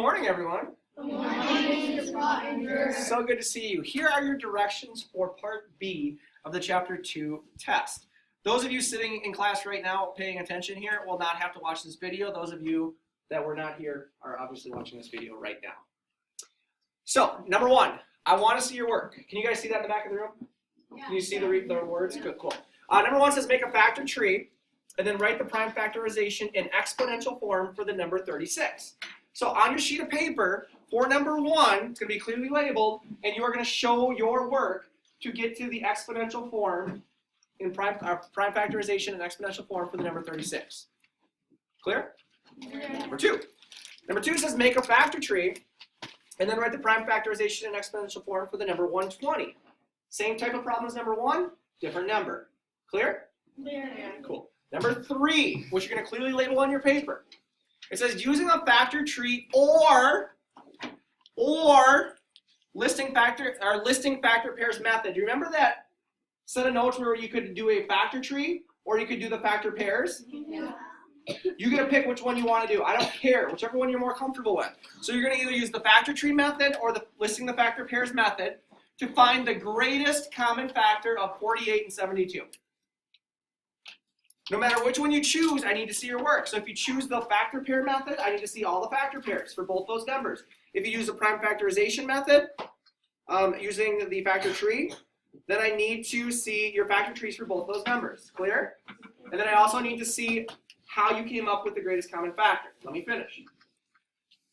morning, everyone. Good morning, Mr. Pottinger. So good to see you. Here are your directions for Part B of the Chapter 2 test. Those of you sitting in class right now paying attention here will not have to watch this video. Those of you that were not here are obviously watching this video right now. So, number one, I want to see your work. Can you guys see that in the back of the room? Yeah. Can you see the words? Good, cool. Number one says make a factor tree and then write the prime factorization in exponential form for the number 36. So on your sheet of paper, for number one, it's going to be clearly labeled, and you are going to show your work to get to the exponential form in prime factorization in exponential form for the number 36. Clear? Yeah. Number two. Number two says make a factor tree, and then write the prime factorization in exponential form for the number 120. Same type of problem as number one, different number. Clear? Yeah. Cool. Number three, which you're going to clearly label on your paper. It says using a factor tree or listing factor pairs method. Do you remember that set of notes where you could do a factor tree or you could do the factor pairs? Yeah. You get to pick which one you want to do. I don't care, whichever one you're more comfortable with. So you're going to either use the factor tree method or the listing the factor pairs method to find the greatest common factor of 48 and 72. No matter which one you choose, I need to see your work. So if you choose the factor pair method, I need to see all the factor pairs for both those numbers. If you use the prime factorization method, using the factor tree, then I need to see your factor trees for both those numbers. Clear? And then I also need to see how you came up with the greatest common factor. Let me finish.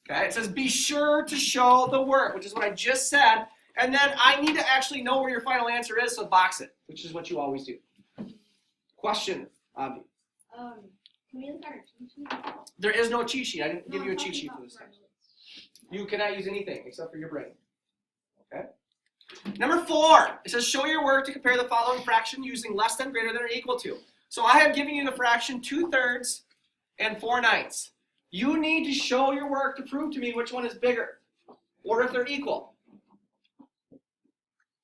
Okay, it says be sure to show the work, which is what I just said. And then I need to actually know where your final answer is, so box it, which is what you always do. Question? Can we look at our cheat sheet? There is no cheat sheet. I didn't give you a cheat sheet for this time. You cannot use anything except for your brain. Okay? Number four, it says show your work to compare the following fraction using less than, greater than, or equal to. So I have given you the fraction 2/3 and 4/9. You need to show your work to prove to me which one is bigger, or if they're equal.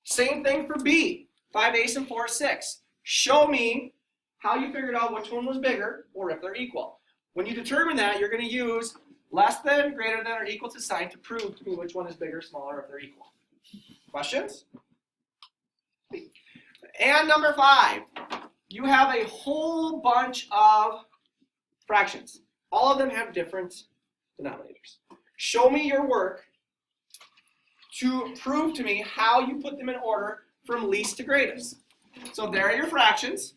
Same thing for B, 5/8 and 4/6. Show me how you figured out which one was bigger, or if they're equal. When you determine that, you're going to use less than, greater than, or equal to sign to prove to me which one is bigger, smaller, if they're equal. Questions? And number five, you have a whole bunch of fractions. All of them have different denominators. Show me your work to prove to me how you put them in order from least to greatest. So there are your fractions.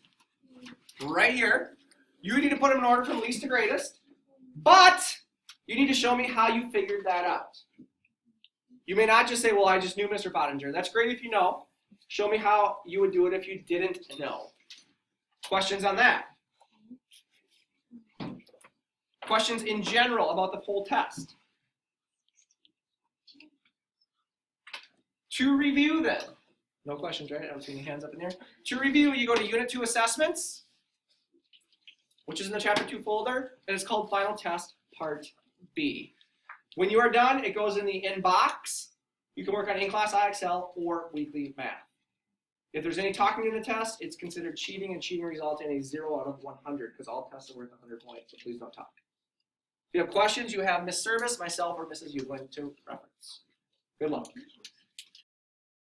Right here. You need to put them in order from least to greatest, but you need to show me how you figured that out. You may not just say, well, I just knew Mr. Pottinger. That's great if you know. Show me how you would do it if you didn't know. Questions on that? Questions in general about the whole test? To review then. No questions, right? I don't see any hands up in there. To review, you go to Unit 2 Assessments, which is in the Chapter 2 folder, and it's called Final Test Part B. When you are done, it goes in the inbox. You can work on in-class IXL or weekly math. If there's any talking in the test, it's considered cheating, and cheating results in a 0 out of 100 because all tests are worth 100 points, so please don't talk. If you have questions, you have Miss Service, myself, or Mrs. Euglin to reference. Good luck.